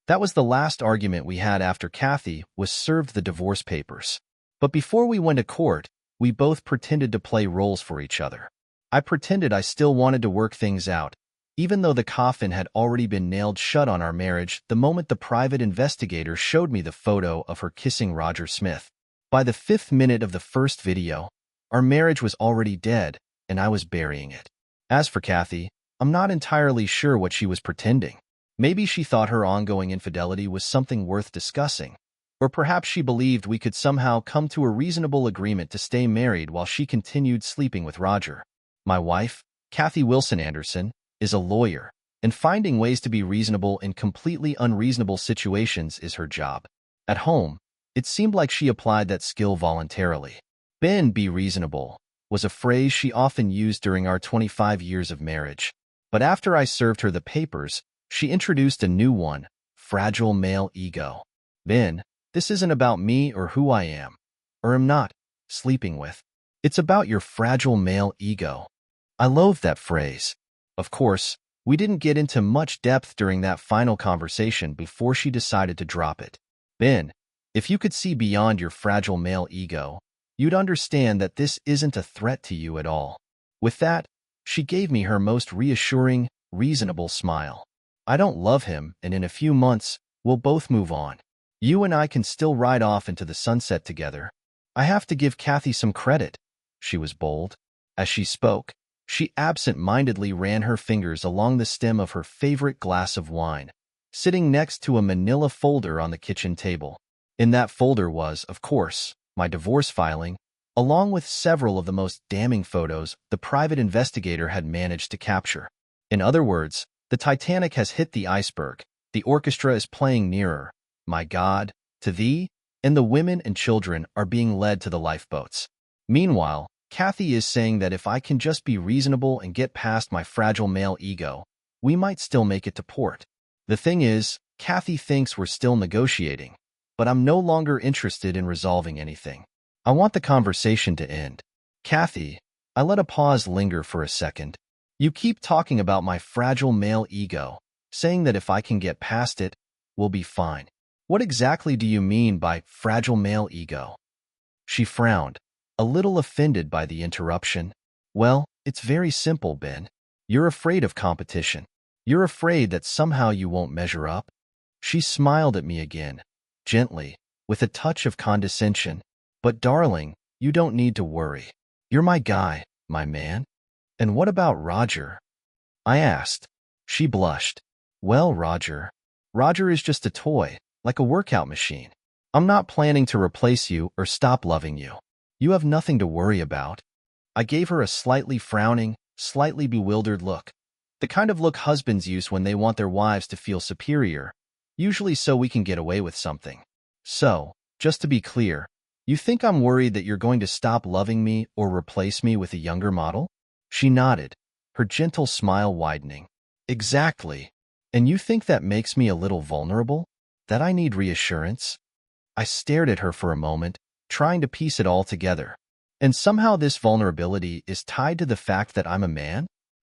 That was the last argument we had after Cathy was served the divorce papers. But before we went to court, we both pretended to play roles for each other. I pretended I still wanted to work things out, even though the coffin had already been nailed shut on our marriage the moment the private investigator showed me the photo of her kissing Roger Smith. By the 5th minute of the first video, our marriage was already dead, and I was burying it. As for Cathy, I'm not entirely sure what she was pretending. Maybe she thought her ongoing infidelity was something worth discussing. Or perhaps she believed we could somehow come to a reasonable agreement to stay married while she continued sleeping with Roger. My wife, Cathy Wilson Anderson, is a lawyer, and finding ways to be reasonable in completely unreasonable situations is her job. At home, it seemed like she applied that skill voluntarily. "Ben, be reasonable," was a phrase she often used during our 25 years of marriage. But after I served her the papers, she introduced a new one: fragile male ego. "Ben, this isn't about me or who I am, or am not, sleeping with. It's about your fragile male ego." I loathed that phrase. Of course, we didn't get into much depth during that final conversation before she decided to drop it. "Ben, if you could see beyond your fragile male ego, you'd understand that this isn't a threat to you at all." With that, she gave me her most reassuring, reasonable smile. "I don't love him, and in a few months, we'll both move on. You and I can still ride off into the sunset together." I have to give Cathy some credit. She was bold. As she spoke, she absent-mindedly ran her fingers along the stem of her favorite glass of wine, sitting next to a manila folder on the kitchen table. In that folder was, of course, my divorce filing, along with several of the most damning photos the private investigator had managed to capture. In other words, the Titanic has hit the iceberg, the orchestra is playing nearer, my God, to thee, and the women and children are being led to the lifeboats. Meanwhile, Cathy is saying that if I can just be reasonable and get past my fragile male ego, we might still make it to port. The thing is, Cathy thinks we're still negotiating, but I'm no longer interested in resolving anything. I want the conversation to end. "Cathy," I let a pause linger for a second. "You keep talking about my fragile male ego, saying that if I can get past it, we'll be fine. What exactly do you mean by fragile male ego?" She frowned, a little offended by the interruption. "Well, it's very simple, Ben. You're afraid of competition. You're afraid that somehow you won't measure up." She smiled at me again, gently, with a touch of condescension. "But darling, you don't need to worry. You're my guy, my man." "And what about Roger?" I asked. She blushed. "Well, Roger is just a toy, like a workout machine. I'm not planning to replace you or stop loving you. You have nothing to worry about." I gave her a slightly frowning, slightly bewildered look. The kind of look husbands use when they want their wives to feel superior, usually so we can get away with something. "So, just to be clear, you think I'm worried that you're going to stop loving me or replace me with a younger model?" She nodded, her gentle smile widening. "Exactly. And you think that makes me a little vulnerable? That I need reassurance?" I stared at her for a moment, trying to piece it all together. "And somehow this vulnerability is tied to the fact that I'm a man?"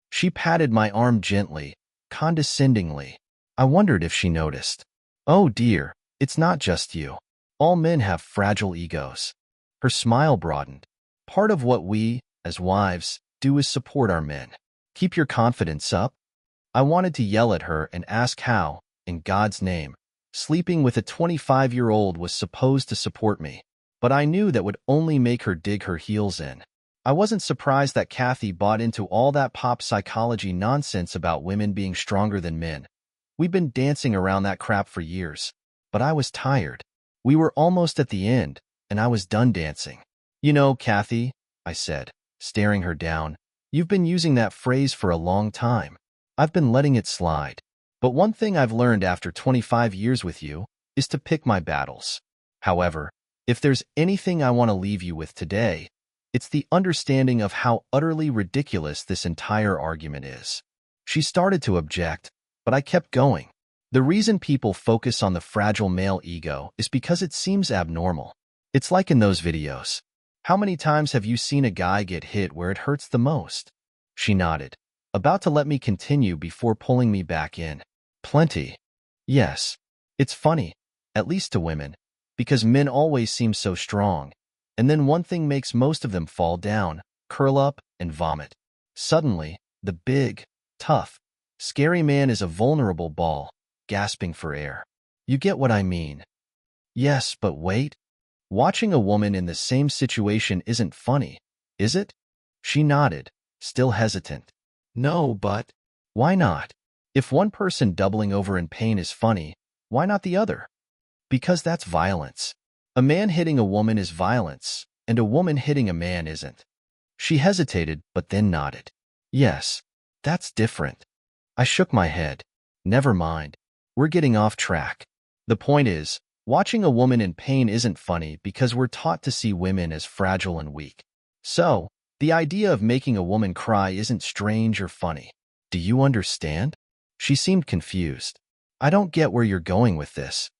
She patted my arm gently, condescendingly. I wondered if she noticed. "Oh dear, it's not just you. All men have fragile egos." Her smile broadened. "Part of what we, as wives, do is support our men. Keep your confidence up." I wanted to yell at her and ask how, in God's name, sleeping with a 25-year-old was supposed to support me, but I knew that would only make her dig her heels in. I wasn't surprised that Cathy bought into all that pop psychology nonsense about women being stronger than men. We'd been dancing around that crap for years, but I was tired. We were almost at the end, and I was done dancing. "You know, Cathy," I said, staring her down, "you've been using that phrase for a long time. I've been letting it slide. But one thing I've learned after 25 years with you is to pick my battles. However, if there's anything I want to leave you with today, it's the understanding of how utterly ridiculous this entire argument is." She started to object, but I kept going. The reason people focus on the fragile male ego is because it seems abnormal. It's like in those videos. How many times have you seen a guy get hit where it hurts the most? She nodded, about to let me continue before pulling me back in. "Plenty. Yes. It's funny, at least to women, because men always seem so strong, and then one thing makes most of them fall down, curl up, and vomit. Suddenly, the big, tough, scary man is a vulnerable ball, gasping for air. You get what I mean? Yes, but wait. Watching a woman in the same situation isn't funny, is it? She nodded, still hesitant. No, but why not? If one person doubling over in pain is funny, why not the other? Because that's violence. A man hitting a woman is violence, and a woman hitting a man isn't. She hesitated, but then nodded. Yes, that's different. I shook my head. Never mind. We're getting off track. The point is, watching a woman in pain isn't funny because we're taught to see women as fragile and weak. So, the idea of making a woman cry isn't strange or funny. Do you understand? She seemed confused. I don't get where you're going with this.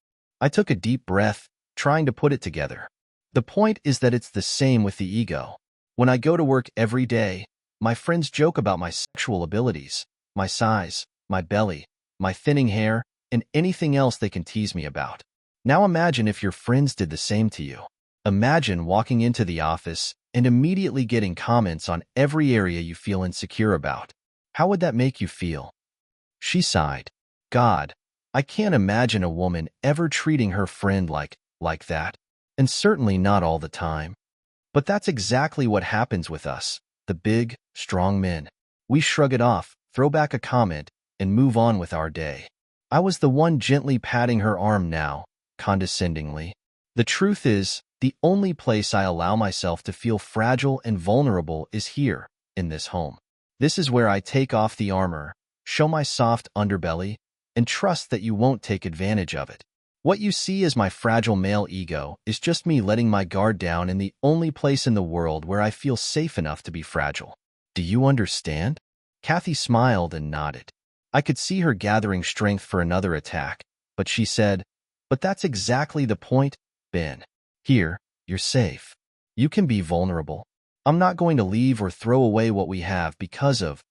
I took a deep breath, trying to put it together. The point is that it's the same with the ego. When I go to work every day, my friends joke about my sexual abilities, my size, my belly, my thinning hair, and anything else they can tease me about. Now imagine if your friends did the same to you. Imagine walking into the office and immediately getting comments on every area you feel insecure about. How would that make you feel? She sighed. God, I can't imagine a woman ever treating her friend like that, and certainly not all the time. But that's exactly what happens with us, the big, strong men. We shrug it off, throw back a comment, and move on with our day. I was the one gently patting her arm now, condescendingly. The truth is, the only place I allow myself to feel fragile and vulnerable is here, in this home. This is where I take off the armor, show my soft underbelly, and trust that you won't take advantage of it. What you see as my fragile male ego is just me letting my guard down in the only place in the world where I feel safe enough to be fragile. Do you understand? Cathy smiled and nodded. I could see her gathering strength for another attack, but she said, "But that's exactly the point, Ben. Here, you're safe. You can be vulnerable. I'm not going to leave or throw away what we have because of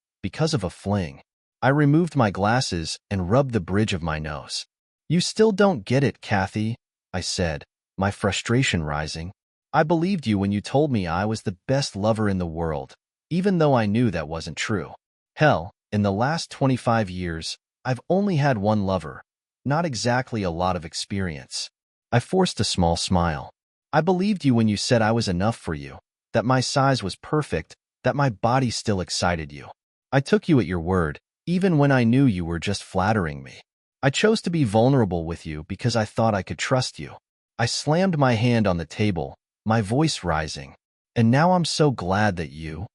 a fling." I removed my glasses and rubbed the bridge of my nose. You still don't get it, Cathy, I said, my frustration rising. I believed you when you told me I was the best lover in the world, even though I knew that wasn't true. Hell, in the last 25 years, I've only had one lover, not exactly a lot of experience. I forced a small smile. I believed you when you said I was enough for you, that my size was perfect, that my body still excited you. I took you at your word, even when I knew you were just flattering me. I chose to be vulnerable with you because I thought I could trust you. I slammed my hand on the table, my voice rising. And now I'm so glad that you...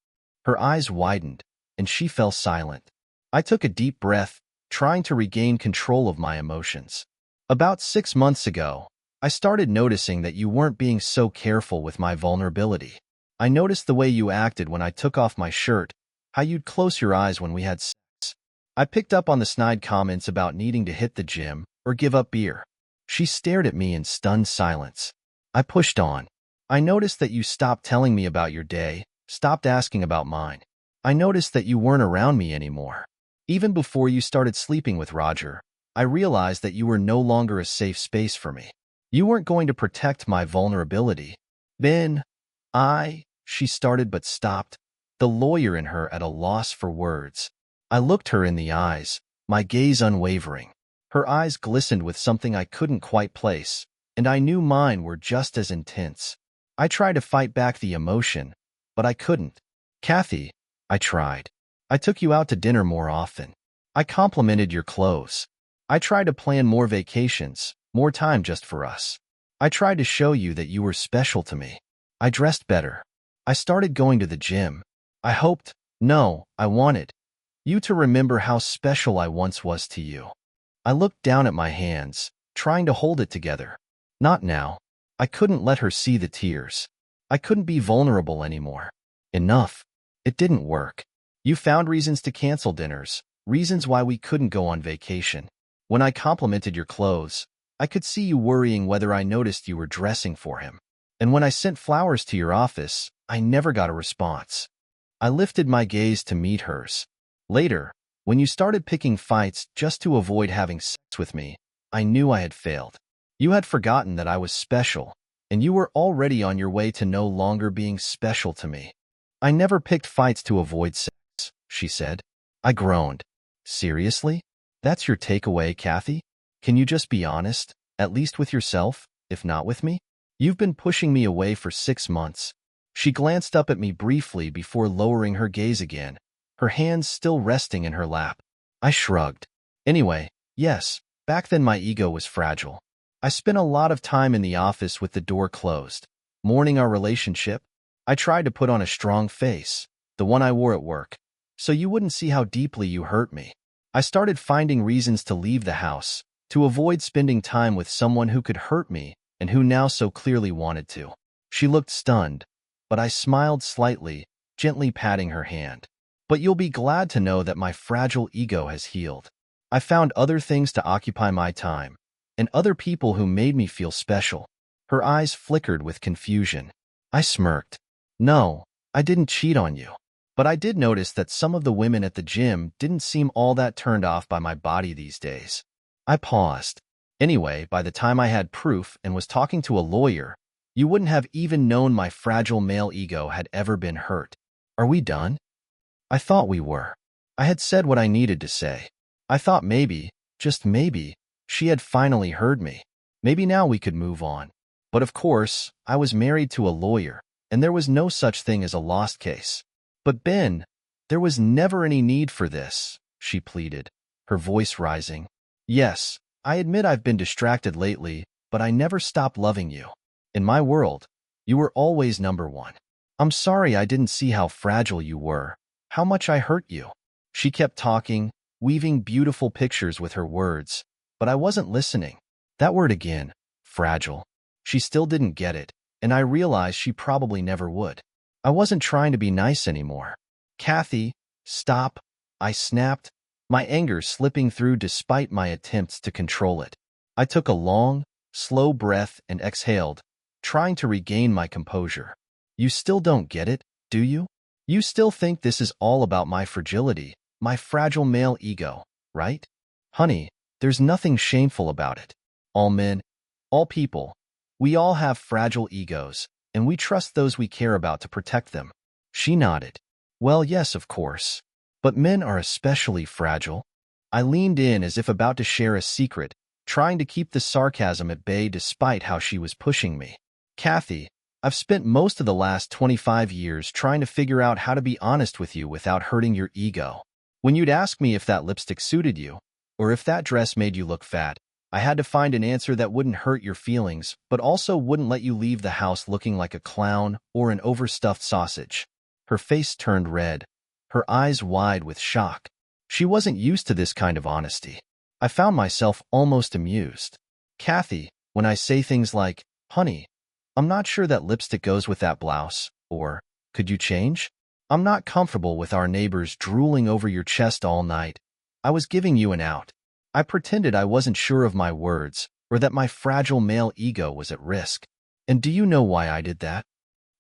Her eyes widened, and she fell silent. I took a deep breath, trying to regain control of my emotions. About 6 months ago, I started noticing that you weren't being so careful with my vulnerability. I noticed the way you acted when I took off my shirt, how you'd close your eyes when we had sex. I picked up on the snide comments about needing to hit the gym or give up beer. She stared at me in stunned silence. I pushed on. I noticed that you stopped telling me about your day, stopped asking about mine. I noticed that you weren't around me anymore. Even before you started sleeping with Roger, I realized that you were no longer a safe space for me. You weren't going to protect my vulnerability. Then, she started but stopped, the lawyer in her at a loss for words. I looked her in the eyes, my gaze unwavering. Her eyes glistened with something I couldn't quite place, and I knew mine were just as intense. I tried to fight back the emotion, but I couldn't. Cathy, I tried. I took you out to dinner more often. I complimented your clothes. I tried to plan more vacations, more time just for us. I tried to show you that you were special to me. I dressed better. I started going to the gym. I wanted you to remember how special I once was to you. I looked down at my hands, trying to hold it together. Not now. I couldn't let her see the tears. I couldn't be vulnerable anymore. Enough. It didn't work. You found reasons to cancel dinners, reasons why we couldn't go on vacation. When I complimented your clothes, I could see you worrying whether I noticed you were dressing for him. And when I sent flowers to your office, I never got a response. I lifted my gaze to meet hers. Later, when you started picking fights just to avoid having sex with me, I knew I had failed. You had forgotten that I was special, and you were already on your way to no longer being special to me. I never picked fights to avoid sex, she said. I groaned. Seriously? That's your takeaway, Cathy? Can you just be honest, at least with yourself, if not with me? You've been pushing me away for 6 months. She glanced up at me briefly before lowering her gaze again, her hands still resting in her lap. I shrugged. Anyway, yes, back then my ego was fragile. I spent a lot of time in the office with the door closed. Mourning our relationship, I tried to put on a strong face, the one I wore at work, so you wouldn't see how deeply you hurt me. I started finding reasons to leave the house, to avoid spending time with someone who could hurt me and who now so clearly wanted to. She looked stunned, but I smiled slightly, gently patting her hand. But you'll be glad to know that my fragile ego has healed. I found other things to occupy my time, and other people who made me feel special. Her eyes flickered with confusion. I smirked. No, I didn't cheat on you. But I did notice that some of the women at the gym didn't seem all that turned off by my body these days. I paused. Anyway, by the time I had proof and was talking to a lawyer, you wouldn't have even known my fragile male ego had ever been hurt. Are we done? I thought we were. I had said what I needed to say. I thought maybe, just maybe, she had finally heard me. Maybe now we could move on. But of course, I was married to a lawyer, and there was no such thing as a lost case. But Ben, there was never any need for this, she pleaded, her voice rising. Yes, I admit I've been distracted lately, but I never stopped loving you. In my world, you were always number one. I'm sorry I didn't see how fragile you were, how much I hurt you. She kept talking, weaving beautiful pictures with her words, but I wasn't listening. That word again, fragile. She still didn't get it, and I realized she probably never would. I wasn't trying to be nice anymore. Cathy, stop, I snapped, my anger slipping through despite my attempts to control it. I took a long, slow breath and exhaled, trying to regain my composure. You still don't get it, do you? You still think this is all about my fragility, my fragile male ego, right? Honey, there's nothing shameful about it. All men, all people, we all have fragile egos, and we trust those we care about to protect them. She nodded. Well, yes, of course. But men are especially fragile. I leaned in as if about to share a secret, trying to keep the sarcasm at bay despite how she was pushing me. Cathy, I've spent most of the last 25 years trying to figure out how to be honest with you without hurting your ego. When you'd ask me if that lipstick suited you, or if that dress made you look fat, I had to find an answer that wouldn't hurt your feelings, but also wouldn't let you leave the house looking like a clown or an overstuffed sausage. Her face turned red, her eyes wide with shock. She wasn't used to this kind of honesty. I found myself almost amused. Cathy, when I say things like, honey, I'm not sure that lipstick goes with that blouse, or, could you change? I'm not comfortable with our neighbors drooling over your chest all night. I was giving you an out. I pretended I wasn't sure of my words, or that my fragile male ego was at risk. And do you know why I did that?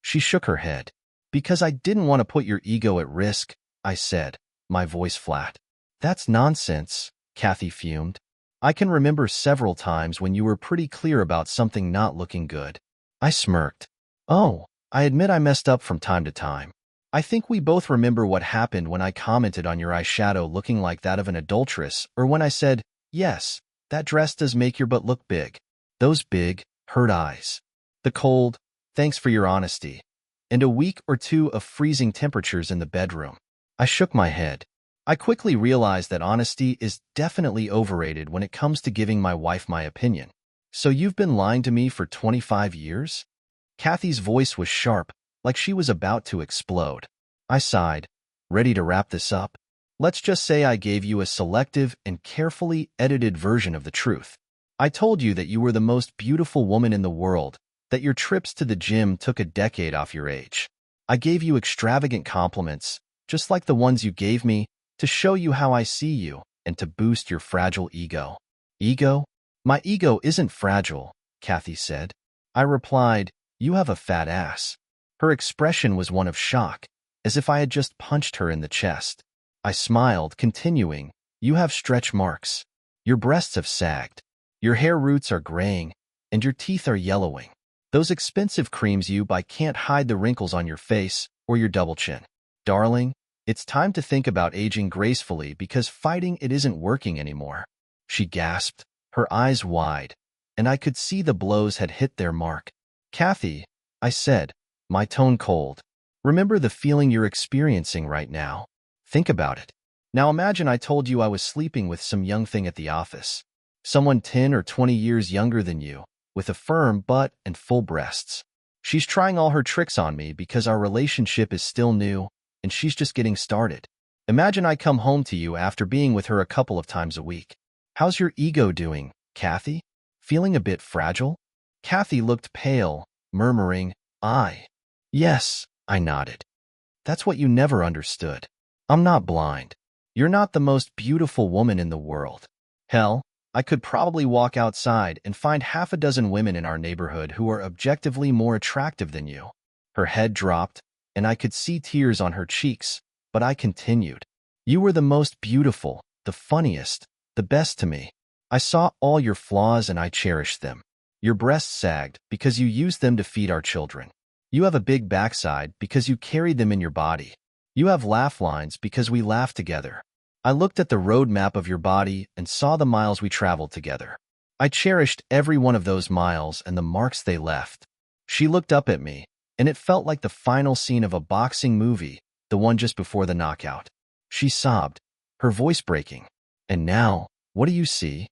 She shook her head. Because I didn't want to put your ego at risk, I said, my voice flat. That's nonsense, Cathy fumed. I can remember several times when you were pretty clear about something not looking good. I smirked. Oh, I admit I messed up from time to time. I think we both remember what happened when I commented on your eyeshadow looking like that of an adulteress, or when I said, yes, that dress does make your butt look big. Those big, hurt eyes. The cold, thanks for your honesty. And a week or two of freezing temperatures in the bedroom. I shook my head. I quickly realized that honesty is definitely overrated when it comes to giving my wife my opinion. So you've been lying to me for 25 years? Cathy's voice was sharp, like she was about to explode. I sighed, ready to wrap this up. Let's just say I gave you a selective and carefully edited version of the truth. I told you that you were the most beautiful woman in the world, that your trips to the gym took a decade off your age. I gave you extravagant compliments, just like the ones you gave me, to show you how I see you and to boost your fragile ego. Ego? My ego isn't fragile, Cathy said. I replied, you have a fat ass. Her expression was one of shock, as if I had just punched her in the chest. I smiled, continuing, you have stretch marks. Your breasts have sagged. Your hair roots are graying, and your teeth are yellowing. Those expensive creams you buy can't hide the wrinkles on your face or your double chin. Darling, it's time to think about aging gracefully because fighting it isn't working anymore. She gasped, her eyes wide, and I could see the blows had hit their mark. Cathy, I said, my tone cold. Remember the feeling you're experiencing right now? Think about it. Now imagine I told you I was sleeping with some young thing at the office. Someone 10 or 20 years younger than you, with a firm butt and full breasts. She's trying all her tricks on me because our relationship is still new, and she's just getting started. Imagine I come home to you after being with her a couple of times a week. How's your ego doing, Cathy? Feeling a bit fragile? Cathy looked pale, murmuring, Yes, I nodded. That's what you never understood. I'm not blind. You're not the most beautiful woman in the world. Hell, I could probably walk outside and find half a dozen women in our neighborhood who are objectively more attractive than you. Her head dropped, and I could see tears on her cheeks, but I continued. You were the most beautiful, the funniest, the best to me. I saw all your flaws and I cherished them. Your breasts sagged because you used them to feed our children. You have a big backside because you carried them in your body. You have laugh lines because we laughed together. I looked at the road map of your body and saw the miles we traveled together. I cherished every one of those miles and the marks they left. She looked up at me, and it felt like the final scene of a boxing movie, the one just before the knockout. She sobbed, her voice breaking. And now, what do you see?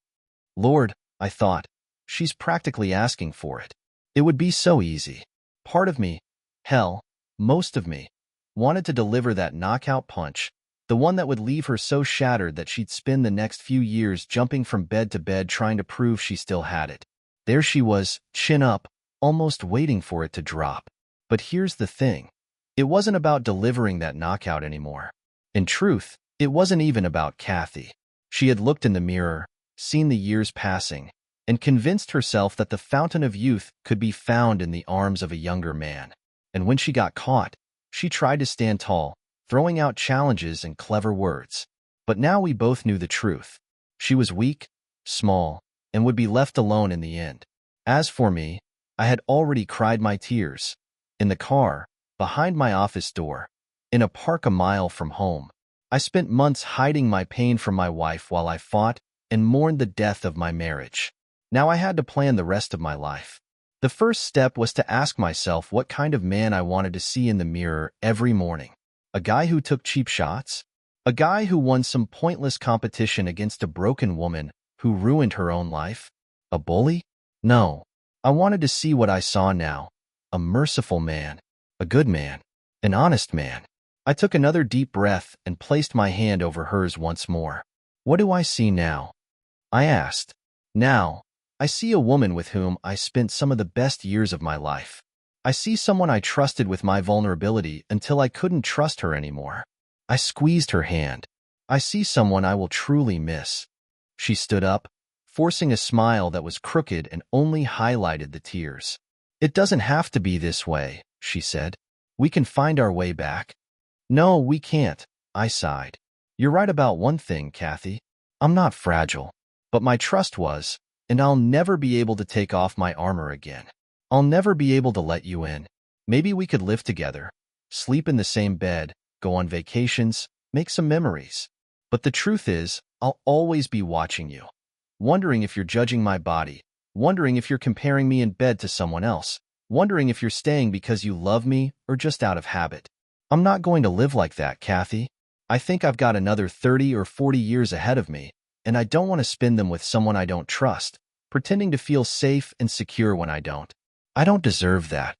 Lord, I thought, she's practically asking for it. It would be so easy. Part of me, hell, most of me, wanted to deliver that knockout punch, the one that would leave her so shattered that she'd spend the next few years jumping from bed to bed trying to prove she still had it. There she was, chin up, almost waiting for it to drop. But here's the thing. It wasn't about delivering that knockout anymore. In truth, it wasn't even about Cathy. She had looked in the mirror, seen the years passing, and convinced herself that the fountain of youth could be found in the arms of a younger man. And when she got caught, she tried to stand tall, throwing out challenges and clever words. But now we both knew the truth. She was weak, small, and would be left alone in the end. As for me, I had already cried my tears. In the car, behind my office door, in a park a mile from home. I spent months hiding my pain from my wife while I fought and mourned the death of my marriage. Now I had to plan the rest of my life. The first step was to ask myself what kind of man I wanted to see in the mirror every morning. A guy who took cheap shots? A guy who won some pointless competition against a broken woman who ruined her own life? A bully? No. I wanted to see what I saw now. A merciful man. A good man. An honest man. I took another deep breath and placed my hand over hers once more. What do I see now? I asked. Now, I see a woman with whom I spent some of the best years of my life. I see someone I trusted with my vulnerability until I couldn't trust her anymore. I squeezed her hand. I see someone I will truly miss. She stood up, forcing a smile that was crooked and only highlighted the tears. It doesn't have to be this way, she said. We can find our way back. No, we can't, I sighed. You're right about one thing, Cathy. I'm not fragile. But my trust was, and I'll never be able to take off my armor again. I'll never be able to let you in. Maybe we could live together, sleep in the same bed, go on vacations, make some memories. But the truth is, I'll always be watching you, wondering if you're judging my body, wondering if you're comparing me in bed to someone else, wondering if you're staying because you love me or just out of habit. I'm not going to live like that, Cathy. I think I've got another 30 or 40 years ahead of me, and I don't want to spend them with someone I don't trust, pretending to feel safe and secure when I don't. I don't deserve that.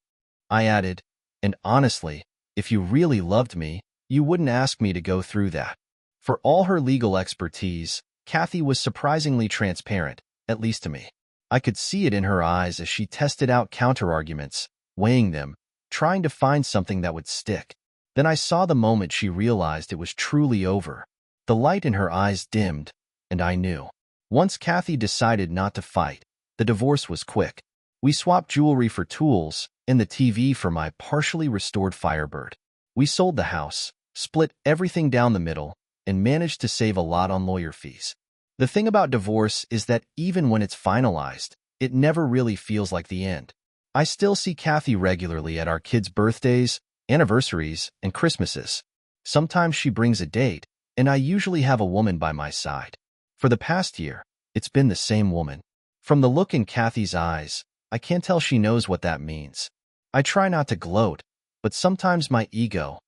I added, and honestly, if you really loved me, you wouldn't ask me to go through that. For all her legal expertise, Cathy was surprisingly transparent, at least to me. I could see it in her eyes as she tested out counterarguments, weighing them, trying to find something that would stick. Then I saw the moment she realized it was truly over. The light in her eyes dimmed, and I knew. Once Cathy decided not to fight, the divorce was quick. We swapped jewelry for tools and the TV for my partially restored Firebird. We sold the house, split everything down the middle, and managed to save a lot on lawyer fees. The thing about divorce is that even when it's finalized, it never really feels like the end. I still see Cathy regularly at our kids' birthdays, anniversaries, and Christmases. Sometimes she brings a date, and I usually have a woman by my side. For the past year, it's been the same woman. From the look in Cathy's eyes, I can tell she knows what that means. I try not to gloat, but sometimes my ego,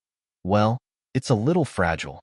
well, it's a little fragile.